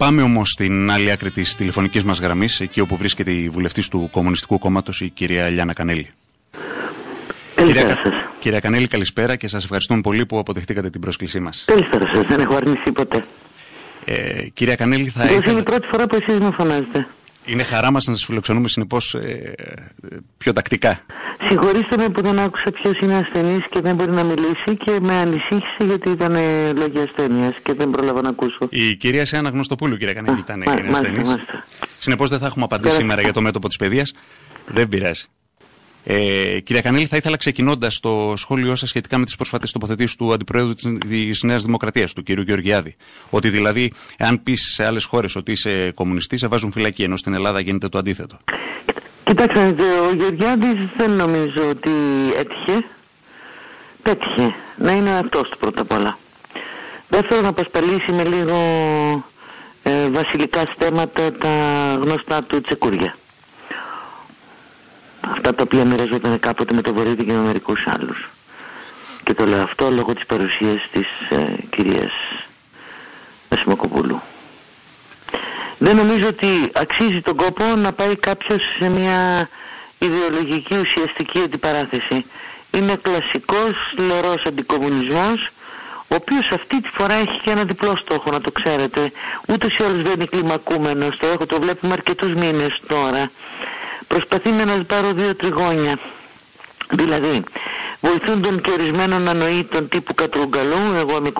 Πάμε όμως στην άλλη άκρη της τηλεφωνικής μας γραμμής, εκεί όπου βρίσκεται η βουλευτής του Κομμουνιστικού Κόμματος, η κυρία Ελιάνα Κανέλη. Κυρία Κανέλη, καλησπέρα και σας ευχαριστούμε πολύ που αποδεχτήκατε την πρόσκλησή μας. Καλησπέρα σας, δεν έχω αρνηθεί ποτέ. Κυρία Κανέλη, θα ήθελα... Είναι η πρώτη φορά που εσείς με φωνάζετε. Είναι χαρά μας να σας φιλοξενούμε συνεπώς πιο τακτικά. Συγχωρήστε με που δεν άκουσα ποιος είναι ασθενής και δεν μπορεί να μιλήσει και με ανησύχησε γιατί ήταν λόγια ασθένειας και δεν πρόλαβα να ακούσω. Η κυρία Σέα Αναγνωστοπούλου, κυρία Κανέλη, ήταν ασθενής. Συνεπώς δεν θα έχουμε απαντήσει σήμερα για το μέτωπο της παιδείας. Δεν πειράζει. Κυρία Κανέλη, θα ήθελα ξεκινώντας το σχόλιο σας σχετικά με τις πρόσφατες τοποθετήσεις του Αντιπροέδρου της Νέας Δημοκρατίας, του κ. Γεωργιάδη. Ότι δηλαδή, αν πεις σε άλλες χώρες ότι είσαι κομμουνιστής, σε βάζουν φυλακή, ενώ στην Ελλάδα γίνεται το αντίθετο. Κοιτάξτε, ο Γεωργιάδης δεν νομίζω ότι πέτυχε να είναι αυτός του πρώτα απ' όλα. Δεύτερον, να απασπαλίσει με λίγο βασιλικά στέματα τα γνωστά του τσεκούρια. Αυτά τα οποία μοιραζόταν κάποτε με το Βορύδη και με μερικούς άλλους. Και το λέω αυτό λόγω της παρουσίας της κυρίας Ασημακοπούλου. Δεν νομίζω ότι αξίζει τον κόπο να πάει κάποιος σε μια ιδεολογική ουσιαστική αντιπαράθεση. Είναι κλασικός λερός αντικομμουνισμός, ο οποίος αυτή τη φορά έχει και ένα διπλό στόχο, να το ξέρετε. Ούτως ή άλλως δεν είναι κλιμακούμενος, το βλέπουμε αρκετούς μήνες τώρα. Προσπαθεί να ανασπάρω 2 τριγώνια. Δηλαδή, βοηθούν τον και ορισμένων ανοήτων τύπου Κατρούγκαλου, εγώ είμαι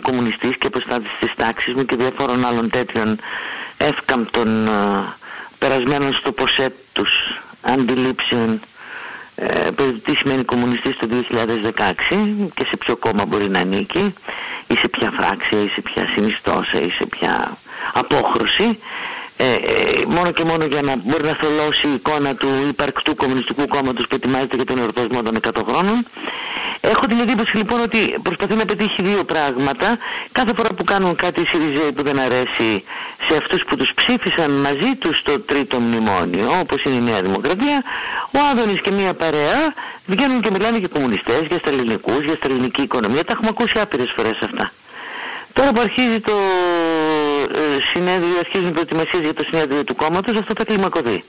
κομμουνιστής και αποστάτης της τάξης μου και διαφόρων άλλων τέτοιων εύκαμπτων περασμένων στο ποσέτ τους αντιλήψεων περί τι σημαίνει κομμουνιστής το 2016 και σε ποιο κόμμα μπορεί να ανήκει ή σε ποια φράξια ή σε ποια συνιστόσα ή σε ποια απόχρωση. Μόνο και μόνο για να μπορεί να θολώσει η εικόνα του υπαρκτού Κομμουνιστικού Κόμματος που ετοιμάζεται για τον εορτασμό των 100 χρόνων. Έχω την εντύπωση λοιπόν ότι προσπαθεί να πετύχει 2 πράγματα. Κάθε φορά που κάνουν κάτι οι ΣΥΡΙΖΑΙ που δεν αρέσει σε αυτούς που τους ψήφισαν μαζί τους στο τρίτο μνημόνιο, όπως είναι η Νέα Δημοκρατία, ο Άδωνης και μια παρέα βγαίνουν και μιλάνε για κομμουνιστές, για σταλινικούς, για σταλινική οικονομία. Τα έχουμε ακούσει άπειρες φορές αυτά. Τώρα που αρχίζει το συνέδριο, αρχίζουν οι προετοιμασίες για το συνέδριο του κόμματος, αυτό θα κλιμακωθεί.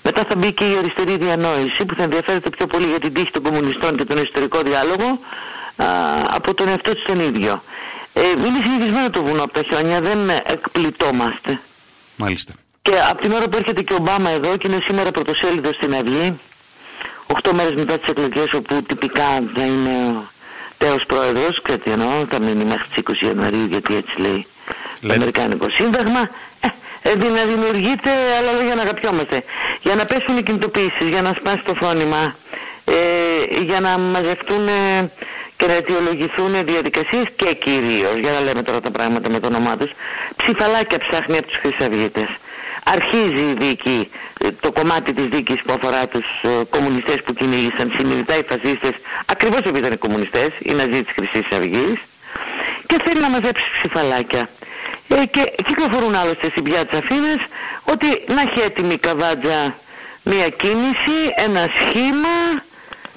Μετά θα μπει και η αριστερή διανόηση που θα ενδιαφέρεται πιο πολύ για την τύχη των κομμουνιστών και τον εσωτερικό διάλογο από τον εαυτό της τον ίδιο. Είναι συνηθισμένο το βουνό από τα χιόνια, δεν εκπληττόμαστε. Μάλιστα. Και από την ώρα που έρχεται και ο Ομπάμα εδώ και είναι σήμερα πρωτοσέλιδος στην Αυγή, 8 μέρες μετά τις εκλογές, όπου τυπικά θα είναι τέος πρόεδρος, ξέρετε εννοώ, θα μείνει μέχρι τις 20 Ιανουαρίου γιατί έτσι λέει το Αμερικάνικο Σύνταγμα. Να δημιουργείται, άλλα λόγια να αγαπιόμαστε, για να πέσουν οι κινητοποιήσεις, για να σπάσει το φρόνημα, για να μαζευτούν και να αιτιολογηθούν διαδικασίες και κυρίως, για να λέμε τώρα τα πράγματα με το όνομά τους, ψηφαλάκια ψάχνει από τους χρυσαυγίτες. Αρχίζει η δίκη, το κομμάτι της δίκης που αφορά τους κομμουνιστές που κυνήγησαν συνειδητά οι φασίστες, ακριβώς επειδή ήταν κομμουνιστές, οι Ναζί της Χρυσής Αυγής, και θέλει να μαζέψει ψηφαλάκια. Και κυκλοφορούν άλλωστε στην πιάτσα Αθήνας ότι να έχει έτοιμη καβάτζα μια κίνηση, ένα σχήμα,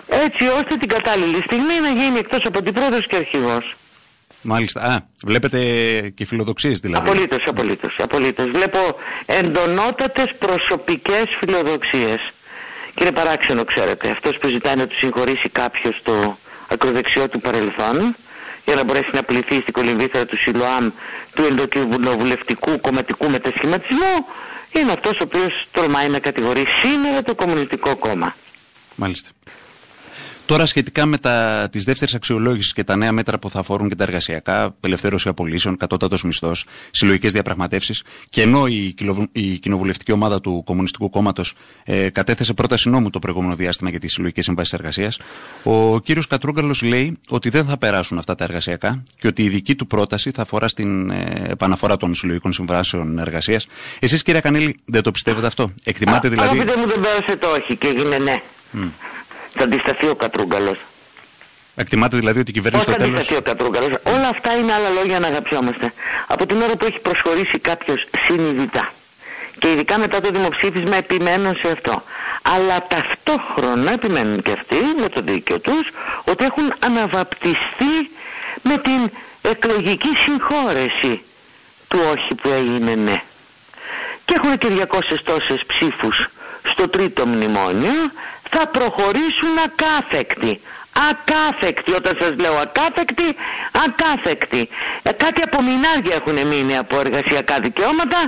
έτσι ώστε την κατάλληλη στιγμή να γίνει εκτός από την πρόεδρος και αρχηγός. Μάλιστα. Βλέπετε και φιλοδοξίες δηλαδή. Απολύτως. Βλέπω εντονότατες προσωπικές φιλοδοξίες. Και είναι παράξενο, ξέρετε, αυτός που ζητάει να του συγχωρήσει κάποιος το ακροδεξιό του παρελθόν, για να μπορέσει να πληθεί στην κολυμβήθρα του Σιλοάμ του ενδοκοινοβουλευτικού κομματικού μετασχηματισμού, είναι αυτός ο οποίος τολμάει να κατηγορεί σήμερα το Κομμουνιστικό Κόμμα. Μάλιστα. Τώρα σχετικά με τις δεύτερες αξιολόγησεις και τα νέα μέτρα που θα αφορούν και τα εργασιακά, απελευθέρωση απολύσεων, κατώτατος μισθός, συλλογικές διαπραγματεύσεις, και ενώ η κοινοβουλευτική ομάδα του Κομμουνιστικού Κόμματος κατέθεσε πρόταση νόμου το προηγούμενο διάστημα για τις συλλογικές συμβάσεις εργασίας, ο κύριος Κατρούγκαλος λέει ότι δεν θα περάσουν αυτά τα εργασιακά και ότι η δική του πρόταση θα αφορά στην επαναφορά των συλλογικών συμβάσεων εργασίας. Εσείς, κυρία Κανέλη, δεν το πιστεύετε αυτό? Εκτιμάτε δηλαδή? Αν μου δεν πέρασε το όχι και έγινε ναι. Θα αντισταθεί ο Κατρούγκαλος. Εκτιμάτε δηλαδή ότι η κυβέρνηση στο τέλος... Πώς θα αντισταθεί ο Κατρούγκαλος? Όλα αυτά είναι άλλα λόγια να αγαπιόμαστε. Από την ώρα που έχει προσχωρήσει κάποιος συνειδητά και ειδικά μετά το δημοψήφισμα επιμένουν σε αυτό. Αλλά ταυτόχρονα επιμένουν και αυτοί με το δίκαιο τους ότι έχουν αναβαπτιστεί με την εκλογική συγχώρεση του όχι που έγινε ναι. Και έχουν και 200 τόσες ψήφους στο τρίτο μνημόνιο, θα προχωρήσουν ακάθεκτοι. Ακάθεκτοι, όταν σας λέω ακάθεκτοι, ακάθεκτοι. Κάτι απομεινάρια έχουν μείνει από εργασιακά δικαιώματα,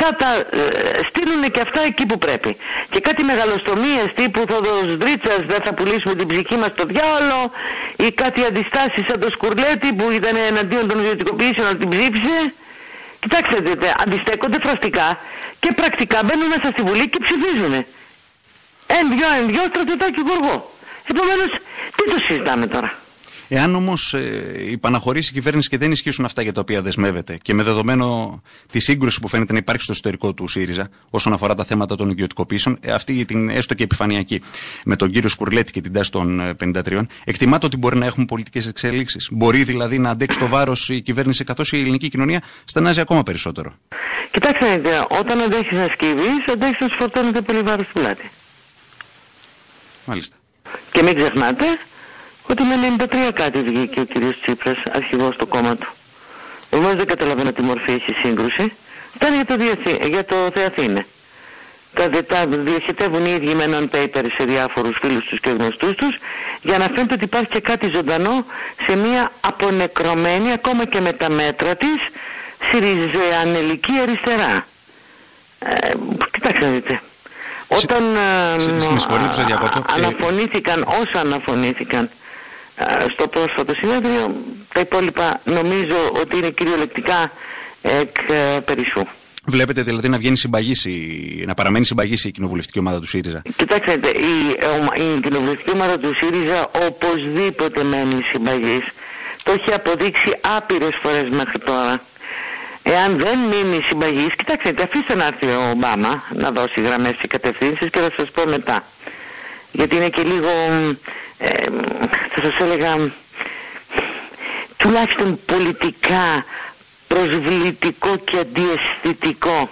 θα τα στείλουν και αυτά εκεί που πρέπει. Και κάτι μεγαλοστομίες τύπου Θοδωρής-Δρίτσας, δεν θα πουλήσουμε την ψυχή μας στο διάολο, ή κάτι αντιστάσεις σαν το Σκουρλέτη που ήταν εναντίον των ιδιωτικοποιήσεων να την ψήφισε. Κοιτάξτε, αντιστέκονται φραστικά και πρακτικά μπαίνουν μέσα στη Βουλή και ψηφίζουν. Εν δυο στρατιωτάκι γοργό. Επομένως, τι το συζητάμε τώρα. Εάν όμως υπαναχωρήσει η κυβέρνηση και δεν ισχύσουν αυτά για τα οποία δεσμεύεται, και με δεδομένο τη σύγκρουση που φαίνεται να υπάρχει στο εσωτερικό του ΣΥΡΙΖΑ όσον αφορά τα θέματα των ιδιωτικοποιήσεων, αυτή την έστω και επιφανειακή, με τον κύριο Σκουρλέτη και την τάση των 53, εκτιμάται ότι μπορεί να έχουμε πολιτικές εξελίξεις? Μπορεί δηλαδή να αντέξει το βάρος η κυβέρνηση, καθώς η ελληνική κοινωνία στενάζει ακόμα περισσότερο? Κοιτάξτε, όταν αντέχεις να σκύβεις, αντέχεις να σου φορτώνεται πολύ βάρος στην πλάτη. Μάλιστα. Και μην ξεχνάτε ότι με 93 κάτι βγήκε ο κύριος Τσίπρας, αρχηγός του κόμμα του. Εγώ δεν καταλαβαίνω τι μορφή έχει σύγκρουση. Ήταν για το Θεαθήνε. Τα διοχετεύουν οι ίδιοι με έναν paper σε διάφορους φίλους τους και γνωστούς τους, για να φαίνεται ότι υπάρχει και κάτι ζωντανό σε μια απονεκρωμένη, ακόμα και με τα μέτρα της, συριζεανελική αριστερά. Κοιτάξτε να δείτε. Όταν όσα αναφωνήθηκαν στο πρόσφατο συνέδριο, τα υπόλοιπα νομίζω ότι είναι κυριολεκτικά εκ περισσού. Βλέπετε δηλαδή να βγαίνει να παραμένει συμπαγής η κοινοβουλευτική ομάδα του ΣΥΡΙΖΑ? Κοιτάξτε, η κοινοβουλευτική ομάδα του ΣΥΡΙΖΑ οπωσδήποτε μένει συμπαγής. Το έχει αποδείξει άπειρες φορές μέχρι τώρα. Εάν δεν μείνει συμπαγής, κοιτάξτε, αφήστε να έρθει ο Ομπάμα να δώσει γραμμές και κατευθύνσεις και θα σας πω μετά. Γιατί είναι και λίγο, θα σας έλεγα, τουλάχιστον πολιτικά προσβλητικό και αντιαισθητικό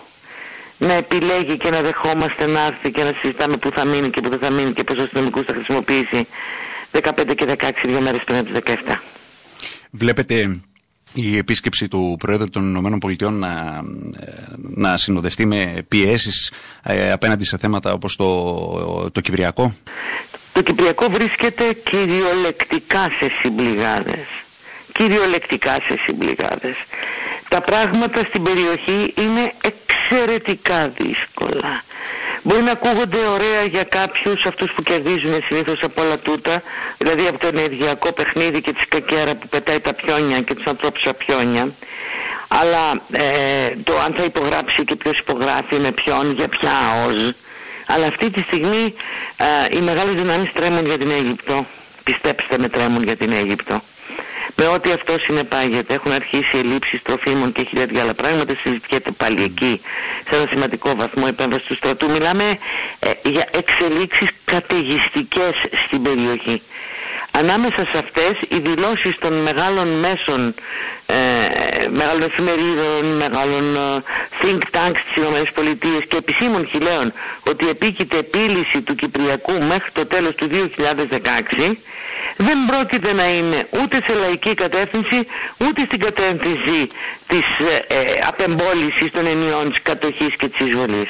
να επιλέγει και να δεχόμαστε να έρθει και να συζητάμε που θα μείνει και που δεν θα μείνει και πόσο αστυνομικούς θα χρησιμοποιήσει 15 και 16 δύο μέρες πριν από τις 17. Βλέπετε η επίσκεψη του Προέδρου των ΗΠΑ να συνοδευτεί με πιέσεις απέναντι σε θέματα όπως το Κυπριακό? Το Κυπριακό βρίσκεται κυριολεκτικά σε συμπληγάδες. Κυριολεκτικά σε συμπληγάδες. Τα πράγματα στην περιοχή είναι εξαιρετικά δύσκολα. Μπορεί να ακούγονται ωραία για κάποιους, αυτούς που κερδίζουν συνήθως από όλα τούτα, δηλαδή από το ενεργειακό παιχνίδι και τη σκακέρα που πετάει τα πιόνια και τους ανθρώπους στα πιόνια, αλλά το αν θα υπογράψει και ποιος υπογράφει, με ποιον, για ποια ΑΟΣ. Αλλά αυτή τη στιγμή οι μεγάλες δυνάμεις τρέμουν για την Αίγυπτο. Πιστέψτε με, τρέμουν για την Αίγυπτο. Με ό,τι αυτό συνεπάγεται, έχουν αρχίσει ελλείψεις τροφίμων και χιλιάδια άλλα πράγματα. Συζητιέται πάλι εκεί σε ένα σημαντικό βαθμό επέμβαση του στρατού. Μιλάμε για εξελίξεις καταιγιστικές στην περιοχή. Ανάμεσα σε αυτές οι δηλώσεις των μεγάλων μέσων, μεγάλων εφημερίδων, μεγάλων think tanks της ΗΠΑ και επισήμων χιλέων ότι επίκειται επίλυση του Κυπριακού μέχρι το τέλος του 2016, δεν πρόκειται να είναι ούτε σε λαϊκή κατεύθυνση ούτε στην κατεύθυνση της απεμπόλησης των ενιών της κατοχής και της εισβολής.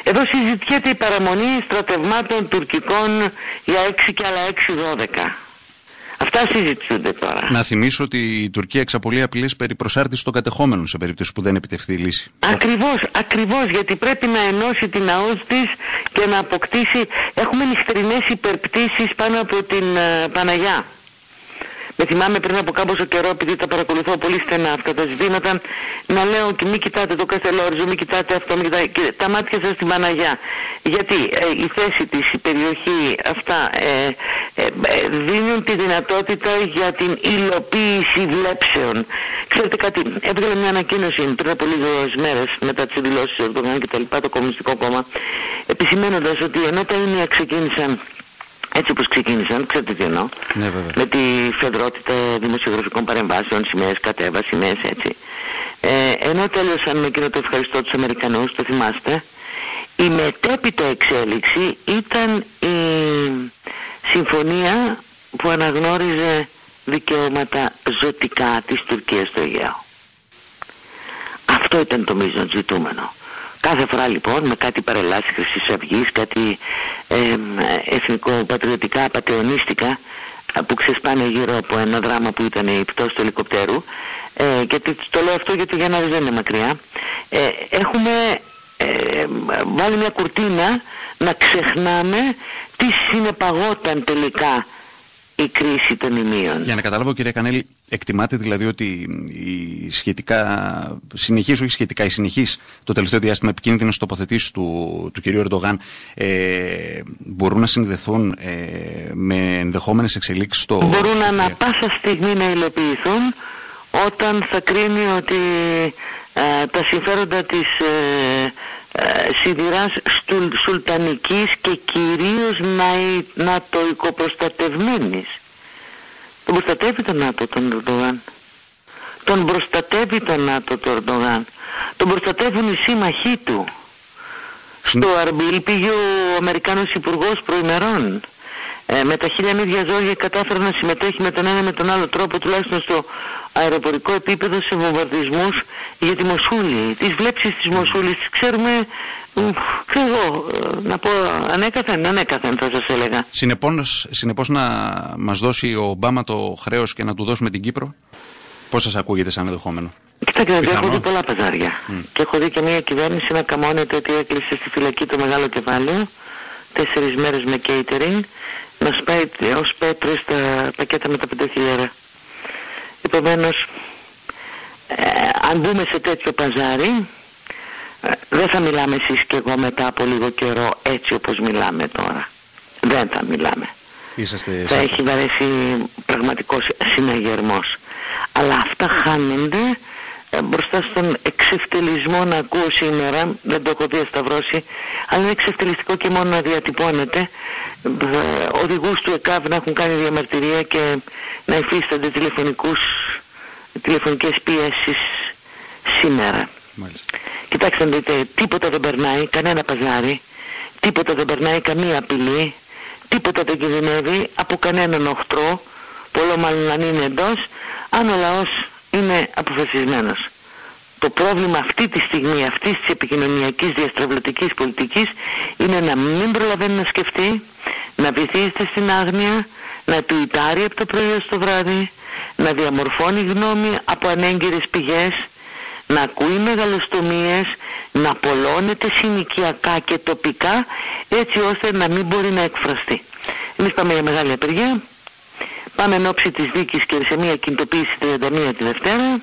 Εδώ συζητιέται η παραμονή στρατευμάτων τουρκικών για 6 και άλλα 6-12. Αυτά συζητιούνται τώρα. Να θυμίσω ότι η Τουρκία εξαπολύει απειλές περί προσάρτησης των κατεχόμενων σε περίπτωση που δεν επιτευχθεί η λύση. Ακριβώς, γιατί πρέπει να ενώσει την ΑΟΣ της και να αποκτήσει. Έχουμε νυχτερινές υπερπτήσεις πάνω από την Παναγιά. Με θυμάμαι πριν από κάμποσο καιρό, επειδή τα παρακολουθώ πολύ στενά αυτά τα ζητήματα, να λέω και μην κοιτάτε το Καστελόριζο, μην κοιτάτε αυτό, μην κοιτάτε και τα μάτια σας στην Παναγιά. Γιατί η θέση της, η περιοχή, αυτά δίνουν τη δυνατότητα για την υλοποίηση βλέψεων. Ξέρετε κάτι, έβγαλε μια ανακοίνωση πριν από λίγες μέρες μετά τις δηλώσεις του Ερντογάν και τα λοιπά, το Κομμουνιστικό Κόμμα, επισημαίνοντας ότι ενώ τα ίνια ξεκίνησαν έτσι όπως ξεκίνησαν, ξέρετε τι εννοώ, ναι, με τη φεδρότητα δημοσιογραφικών παρεμβάσεων, σημαίες κατέβα, σημαίες έτσι. Ενώ τέλειωσαν με εκείνο το ευχαριστώ τους Αμερικανούς, το θυμάστε, η μετέπειτα εξέλιξη ήταν η συμφωνία που αναγνώριζε δικαιώματα ζωτικά της Τουρκίας στο Αιγαίο. Αυτό ήταν το μείζον ζητούμενο. Κάθε φορά λοιπόν με κάτι παρελάσεις Χρυσής Αυγής, κάτι εθνικοπατριωτικά, πατεωνίστικα που ξεσπάνε γύρω από ένα δράμα που ήταν η πτώση του ελικοπτέρου, και το λέω αυτό γιατί ο Γενάρης δεν είναι μακριά, έχουμε βάλει μια κουρτίνα να ξεχνάμε τι συνεπαγόταν τελικά η κρίση των ημείων. Για να καταλάβω, κύριε Κανέλη, εκτιμάτε δηλαδή ότι η συνεχής το τελευταίο διάστημα επικίνδυνες τοποθετήσεις του κυρίου Ερντογάν μπορούν να συνδεθούν με ενδεχόμενες εξελίξεις μπορούν ανα πάσα στιγμή να υλοποιηθούν όταν θα κρίνει ότι τα συμφέροντα της σιδηράς σουλτανικής και κυρίως νατοικοπροστατευμένης. Τον προστατεύει τον ΝΑΤΟ τον Ερντογάν. Τον προστατεύει τον ΝΑΤΟ τον Ερντογάν. Τον προστατεύουν οι σύμμαχοί του. Στο Αρμπίλ πήγε ο Αμερικάνος Υπουργός προημερών. Με τα χίλια μύδια ζόρια κατάφερε να συμμετέχει με τον ένα με τον άλλο τρόπο, τουλάχιστον στο αεροπορικό επίπεδο, σε βομβαρδισμούς για τη Μοσούλη. Τις βλέψεις της Μοσούλης τις ξέρουμε, ξέρω εγώ, να πω ανέκαθεν θα σας έλεγα. Συνεπώς να μας δώσει ο Ομπάμα το χρέος και να του δώσουμε την Κύπρο. Πώς σας ακούγεται σαν ενδεχόμενο? Κοιτάξτε, έχω δει πολλά παζάρια. Και έχω δει και μια κυβέρνηση να καμώνεται ότι έκλεισε στη φυλακή το μεγάλο κεφάλαιο, 4 μέρες με catering, να σπάει ως πέτρες τα πακέτα με τα 5.000. Επομένως, αν μπούμε σε τέτοιο παζάρι, δεν θα μιλάμε εσείς και εγώ μετά από λίγο καιρό έτσι όπως μιλάμε τώρα. Δεν θα μιλάμε. Θα έχει βαρέσει πραγματικός συναγερμός. Αλλά αυτά χάνονται μπροστά στον εξευτελισμό να ακούω σήμερα, δεν το έχω διασταυρώσει, αλλά είναι εξευτελιστικό και μόνο να διατυπώνεται. Οδηγούς του ΕΚΑΒ να έχουν κάνει διαμαρτυρία και να υφίστανται τηλεφωνικές πιέσεις σήμερα. Μάλιστα. Κοιτάξτε να δείτε, τίποτα δεν περνάει, κανένα παζάρι, τίποτα δεν περνάει, καμία απειλή, τίποτα δεν κινδυνεύει από κανέναν οχτρό, πολλό μάλλον αν είναι εντός, αν ο λαός είναι αποφασισμένος. Το πρόβλημα αυτή τη στιγμή, αυτής της επικοινωνιακής διαστραβλωτικής πολιτικής, είναι να μην προλαβαίνει να σκεφτεί, να βυθίζεται στην άγνοια, να τουιτάρει από το πρωί ως το βράδυ, να διαμορφώνει γνώμη από ανέγκυρες πηγές, να ακούει μεγαλοστομίες, να πολλώνεται συνοικιακά και τοπικά, έτσι ώστε να μην μπορεί να εκφραστεί. Εμείς πάμε για μεγάλη απεργία, πάμε εν ώψη της δίκης και σε μια κινητοποίηση 31 τη Δευτέρα.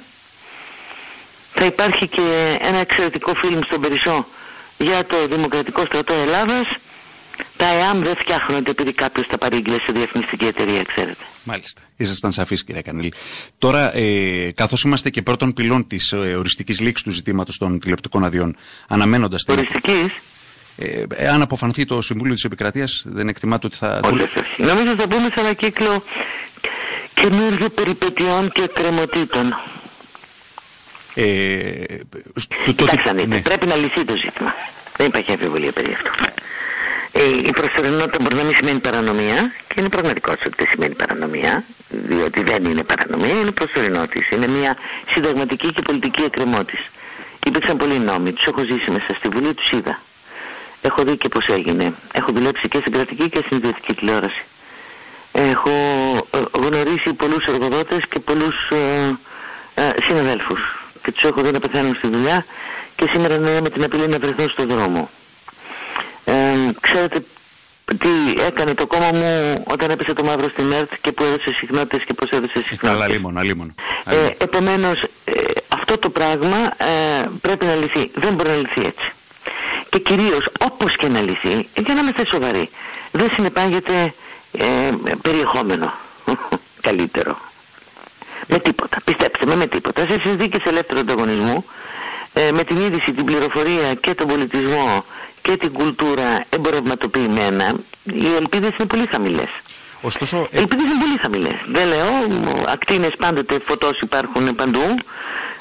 Θα υπάρχει και ένα εξαιρετικό φιλμ στον Περισσό για το Δημοκρατικό Στρατό Ελλάδας. Τα ΕΑΜ δεν φτιάχνονται επειδή κάποιος τα παρήγγειλε σε διαφημιστική εταιρεία, ξέρετε. Μάλιστα. Ήσασταν σαφείς, κύριε Κανέλη. Τώρα, καθώς είμαστε και πρώτων πυλών της οριστικής λήξης του ζητήματος των τηλεοπτικών αδειών, αναμένοντας την... Οριστικής? Αν αποφανθεί το Συμβούλιο της Επικρατείας, δεν εκτιμάται ότι θα... Όχι. Νομίζω θα μπούμε σε ένα κύκλο καινούργιων περιπετειών και εκκρεμωτήτων. Κοιτάξτε, ναι. Πρέπει να λυθεί το ζήτημα. Δεν υπάρχει αμφιβολία περί αυτού. Η προσωρινότητα μπορεί να μην σημαίνει παρανομία, και είναι πραγματικότητα ότι δεν σημαίνει παρανομία, διότι δεν είναι παρανομία, είναι προσωρινότης. Είναι μια συνταγματική και πολιτική εκκρεμότης. Υπήρξαν πολλοί νόμοι, τους έχω ζήσει μέσα στη Βουλή, τους είδα. Έχω δει και πώς έγινε. Έχω δουλέψει και στην κρατική και στην ιδιωτική τηλεόραση. Έχω γνωρίσει πολλούς εργοδότες και πολλούς συναδέλφους. Και τους έχω δει να πεθάνουν στη δουλειά και σήμερα είναι με την απειλή να βρεθούν στον δρόμο. Ξέρετε τι έκανε το κόμμα μου όταν έπεσε το μαύρο στην ΕΡΤ και που έδωσε συχνότητες και πώς έδωσε συχνότητες. Αλίμονο. Επομένως, αυτό το πράγμα πρέπει να λυθεί. Δεν μπορεί να λυθεί έτσι. Και κυρίως, όπως και να λυθεί, για να είμαστε σοβαροί, δεν συνεπάγεται περιεχόμενο καλύτερο. Με τίποτα. Πιστέψτε με τίποτα. Σε συνθήκες ελεύθερου ανταγωνισμού, με την είδηση, την πληροφορία και τον πολιτισμό και την κουλτούρα εμπορευματοποιημένα, οι ελπίδες είναι πολύ χαμηλές. Ωστόσο, ελπίδες είναι πολύ χαμηλές. Δεν λέω, ακτίνες πάντοτε φωτός υπάρχουν παντού.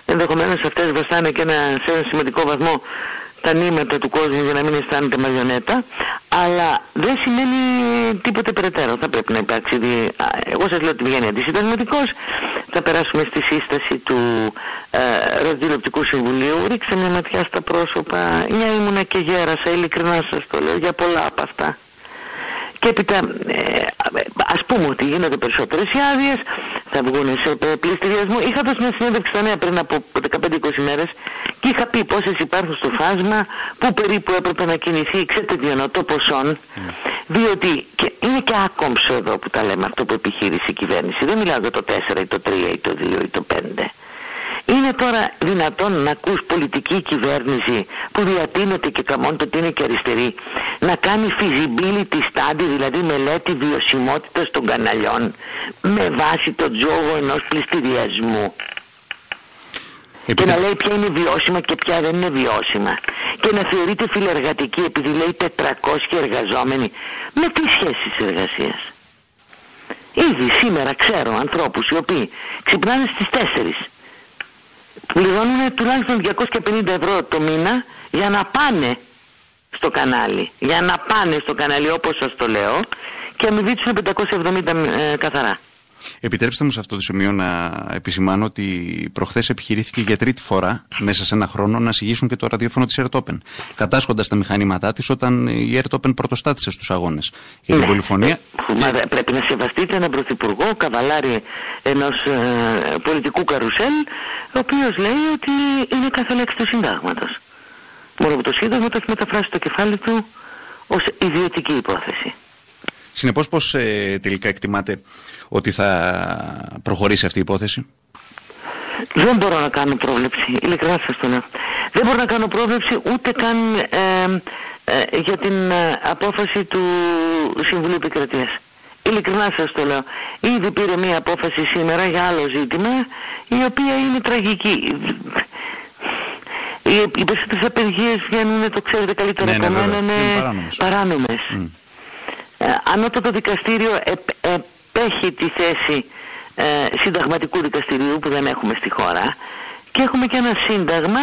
Ενδεχομένως αυτές βαστάνε και σε ένα σημαντικό βαθμό τα νήματα του κόσμου για να μην αισθάνεται μαριονέτα, αλλά δεν σημαίνει τίποτε περαιτέρω. Θα πρέπει να υπάρξει. Εγώ σας λέω ότι βγαίνει αντισυνταγματικός. Θα περάσουμε στη σύσταση του Ραδιοτηλεοπτικού Συμβουλίου. Ρίξτε μια ματιά στα πρόσωπα. Μια ήμουνα και γέρασα, ειλικρινά σας το λέω, για πολλά από αυτά. Και έπειτα, ας πούμε ότι γίνονται περισσότερες οι άδειες, θα βγουν σε πληστηριασμό. Είχα δώσει μια συνέντευξη στα Νέα πριν από 15-20 μέρες και είχα πει πόσες υπάρχουν στο φάσμα, που περίπου έπρεπε να κινηθεί, ξέρετε τι εννοώ, το ποσόν. Διότι και είναι και άκομψο εδώ που τα λέμε αυτό που επιχείρησε η κυβέρνηση. Δεν μιλάω για το 4 ή το 3 ή το 2 ή το 5. Είναι τώρα δυνατόν να ακούς πολιτική κυβέρνηση που διατείνεται και καμώνεται ότι είναι και αριστερή να κάνει feasibility study, δηλαδή μελέτη βιωσιμότητας των καναλιών με βάση το τζόγο ενός πληστηριασμού και να λέει ποια είναι βιώσιμα και ποια δεν είναι βιώσιμα και να θεωρείται φιλεργατική επειδή λέει 400 εργαζόμενοι. Με τι σχέσεις εργασίας? Ήδη σήμερα ξέρω ανθρώπους οι οποίοι ξυπνάνε στις 4, πληρώνουν τουλάχιστον 250 ευρώ το μήνα για να πάνε στο κανάλι. Για να πάνε στο κανάλι όπως σας το λέω και αμοιβή τους είναι 570 καθαρά. Επιτρέψτε μου σε αυτό το σημείο να επισημάνω ότι προχθές επιχειρήθηκε για τρίτη φορά μέσα σε ένα χρόνο να συγγύσουν και το ραδιόφωνο της Ερτόπεν, κατάσχοντας τα μηχανήματά της όταν η Ερτόπεν πρωτοστάτησε στους αγώνες για την πολυφωνία. Πρέπει να σεβαστείτε έναν πρωθυπουργό, καβαλάρι ενός πολιτικού καρουσέλ, ο οποίος λέει ότι είναι κάθε λέξη του συντάγματος. Μόνο που το σύνταγμα το έχει μεταφράσει στο κεφάλι του ως ιδιωτική υπόθεση. Συνεπώς, πώς τελικά εκτιμάτε ότι θα προχωρήσει αυτή η υπόθεση? Δεν μπορώ να κάνω πρόβλεψη, ειλικρινά σας το λέω. Δεν μπορώ να κάνω πρόβλεψη ούτε καν για την απόφαση του Συμβουλίου Επικρατείας. Ειλικρινά σας το λέω. Ήδη πήρε μια απόφαση σήμερα για άλλο ζήτημα, η οποία είναι τραγική. Οι περισσότερες απεργίες βγαίνουν, το ξέρετε καλύτερα από μένα, είναι παράνομες. Ανώτατο δικαστήριο επέχει τη θέση συνταγματικού δικαστηρίου που δεν έχουμε στη χώρα και έχουμε και ένα σύνταγμα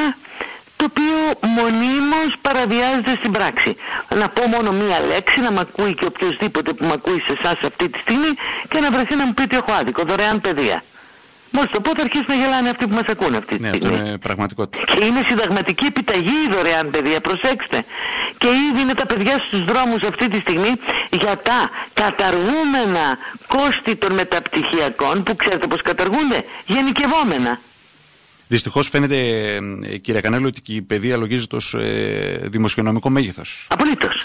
το οποίο μονίμως παραβιάζεται στην πράξη. Να πω μόνο μία λέξη, να μ' ακούει και οποιοδήποτε που μ' ακούει σε εσάς αυτή τη στιγμή και να βρεθεί να μου πει ότι έχω άδικο, δωρεάν παιδεία. Μόλις το πω θα αρχίσουν να γελάνε αυτοί που μας ακούνε αυτή τη στιγμή. Αυτό είναι πραγματικότητα. Και είναι συνταγματική επιταγή η δωρεάν παιδεία, προσέξτε. Και ήδη είναι τα παιδιά στους δρόμους αυτή τη στιγμή για τα καταργούμενα κόστη των μεταπτυχιακών, που ξέρετε πως καταργούνται, γενικευόμενα. Δυστυχώς φαίνεται, κύριε Κανέλο, ότι η παιδεία λογίζεται ως δημοσιονομικό μέγεθος. Απολύτως.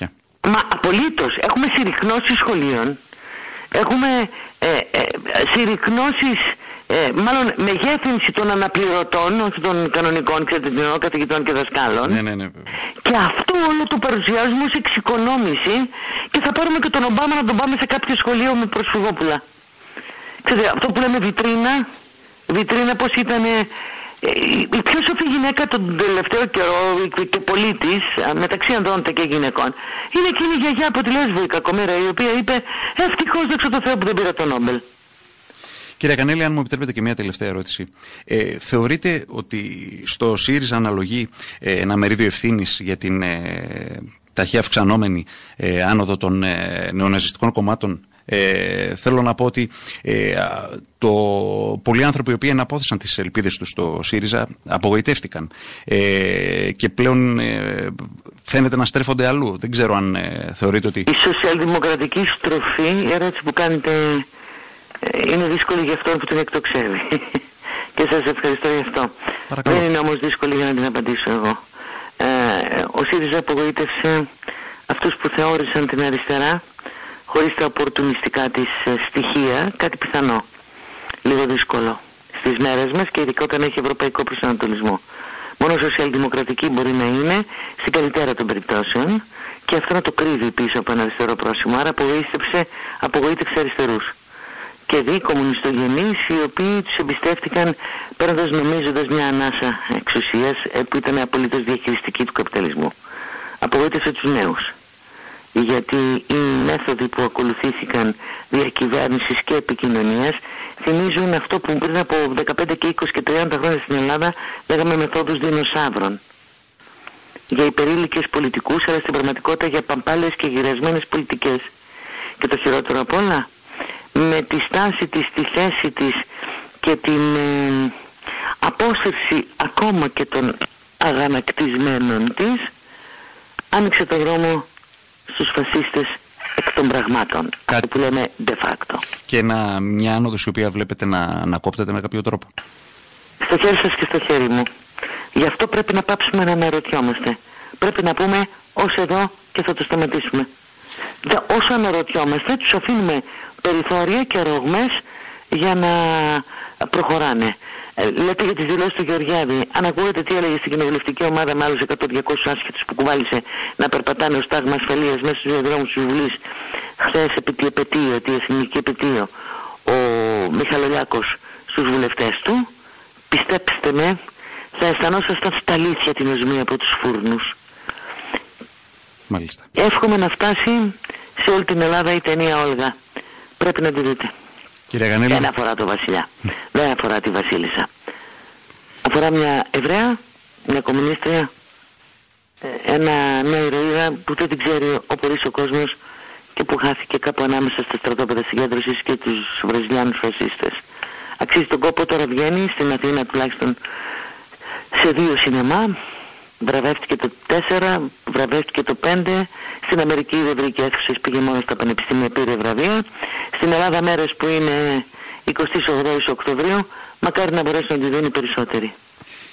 Μα απολύτως. Έχουμε συρρυκνώσεις σχολείων, έχουμε συρρυκνώσεις, μάλλον μεγέθυνση των αναπληρωτών, όχι των κανονικών, ξέρετε τι εννοώ, καθηγητών και δασκάλων. Ναι. Και αυτό όλο το παρουσιάζουμε ως εξοικονόμηση και θα πάρουμε και τον Ομπάμα να τον πάμε σε κάποιο σχολείο με προσφυγόπουλα. Ξέρετε, αυτό που λέμε βιτρίνα πώς ήταν η πιο σοφή γυναίκα τον τελευταίο καιρό και πολίτης, μεταξύ ανδρών και γυναικών, είναι εκείνη η γιαγιά από τη Λέσβο, η κακομοίρα, η οποία είπε ευτυχώς δόξα τω Θεώ που δεν πήρα το Νόμπελ. Κύριε Κανέλη, αν μου επιτρέπετε και μια τελευταία ερώτηση. Θεωρείτε ότι στο ΣΥΡΙΖΑ αναλογεί ένα μερίδιο ευθύνης για την ταχεία αυξανόμενη άνοδο των νεοναζιστικών κομμάτων? Θέλω να πω ότι πολλοί άνθρωποι οι οποίοι αναπόθεσαν τις ελπίδες τους στο ΣΥΡΙΖΑ απογοητεύτηκαν και πλέον φαίνεται να στρέφονται αλλού. Δεν ξέρω αν θεωρείτε ότι... Η σοσιαλδημοκρατική στροφή, η ερώτηση που κάνετε, είναι δύσκολη για αυτόν που την εκτοξεύει. Και σας ευχαριστώ γι' αυτό. Παρακαλώ. Δεν είναι όμως δύσκολη για να την απαντήσω εγώ. Ο ΣΥΡΙΖΑ απογοήτευσε αυτούς που θεώρησαν την αριστερά χωρίς τα οπορτουνιστικά της στοιχεία, κάτι πιθανό, λίγο δύσκολο στις μέρες μας και ειδικά όταν έχει ευρωπαϊκό προσανατολισμό. Μόνο σοσιαλδημοκρατική μπορεί να είναι στην καλύτερα των περιπτώσεων και αυτό να το κρύβει πίσω από ένα αριστερό πρόσημο. Άρα απογοήτευσε αριστερούς και δι κομμουνιστογενείς οι οποίοι τους εμπιστεύτηκαν παίρνοντας, νομίζοντας, μια ανάσα εξουσίας που ήταν απολύτως διαχειριστική του καπιταλισμού. Απογοήτευσε τους νέους, γιατί οι μέθοδοι που ακολουθήθηκαν διακυβέρνησης και επικοινωνίας θυμίζουν αυτό που πριν από 15 και 20 και 30 χρόνια στην Ελλάδα λέγαμε μεθόδους δεινοσαύρων. για υπερήλικες πολιτικούς, αλλά στην πραγματικότητα για παμπάλες και γυρασμένες πολιτικές. Και το χειρότερο απ' όλα, με τη στάση της, τη θέση της και την απόσυρση ακόμα και των αγανακτισμένων της, άνοιξε το δρόμο στους φασίστες εκ των πραγμάτων. Αυτό που λέμε de facto. Και μια άνοδος η οποία βλέπετε να κόπτεται με κάποιο τρόπο. Στο χέρι σας και στο χέρι μου. Γι' αυτό πρέπει να πάψουμε να αναρωτιόμαστε. Πρέπει να πούμε ως εδώ και θα το σταματήσουμε. Όσο αναρωτιόμαστε, τους αφήνουμε περιθώρια και ρογμές για να προχωράνε. Λέτε για τις δηλώσεις του Γεωργιάδη. Αν ακούγατε τι έλεγε στην κοινοβουλευτική ομάδα με άλλους 100-200 άσχετους που κουβάλισε να περπατάνε ως τάγμα ασφαλείας μέσα στους διαδρόμους της Βουλής χθες επί τη επετείο, τη εθνική επετείο, ο Μιχαλολιάκος στους βουλευτές του, πιστέψτε με, θα αισθανόσασταν στα αλήθεια την οσμή από τους φούρνους. Μάλιστα. Εύχομαι να φτάσει σε όλη την Ελλάδα η ταινία Όλγα. Πρέπει να τη δείτε. Κύριε Γανέλη. Δεν αφορά το βασιλιά. Δεν αφορά τη βασίλισσα. Αφορά μια Εβραία, μια κομμουνίστρια, μια ηρωίδα που δεν την ξέρει ο πολύς ο κόσμος και που χάθηκε κάπου ανάμεσα στα στρατόπεδα συγκέντρωσης και τους Βραζιλιάνους φασίστες. Αξίζει τον κόπο, τώρα βγαίνει στην Αθήνα τουλάχιστον σε 2 σινεμά. Βραβεύτηκε το 4, βραβεύτηκε το 5. Στην Αμερική δεν βρήκε αίθουσες, πήγε μόνο στα πανεπιστήμια, πήρε βραβεία. Στην Ελλάδα μέρες που είναι 28 Οκτωβρίου, μακάρι να μπορέσουν να τη δίνει περισσότεροι.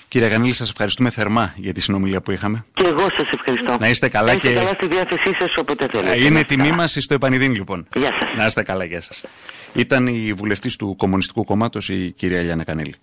Κύριε Γανέλη, σας ευχαριστούμε θερμά για τη συνομιλία που είχαμε. Και εγώ σας ευχαριστώ. Να είστε καλά. Να είστε καλά στη διάθεσή σας όποτε θέλετε. Είναι τιμή μας στο επανειδήν λοιπόν. Γεια σας. Να είστε καλά, γεια σας. Ήταν η βουλευτής του Κομμουνιστικού Κόμματος, η κυρία Ελιάνα Κανέλη.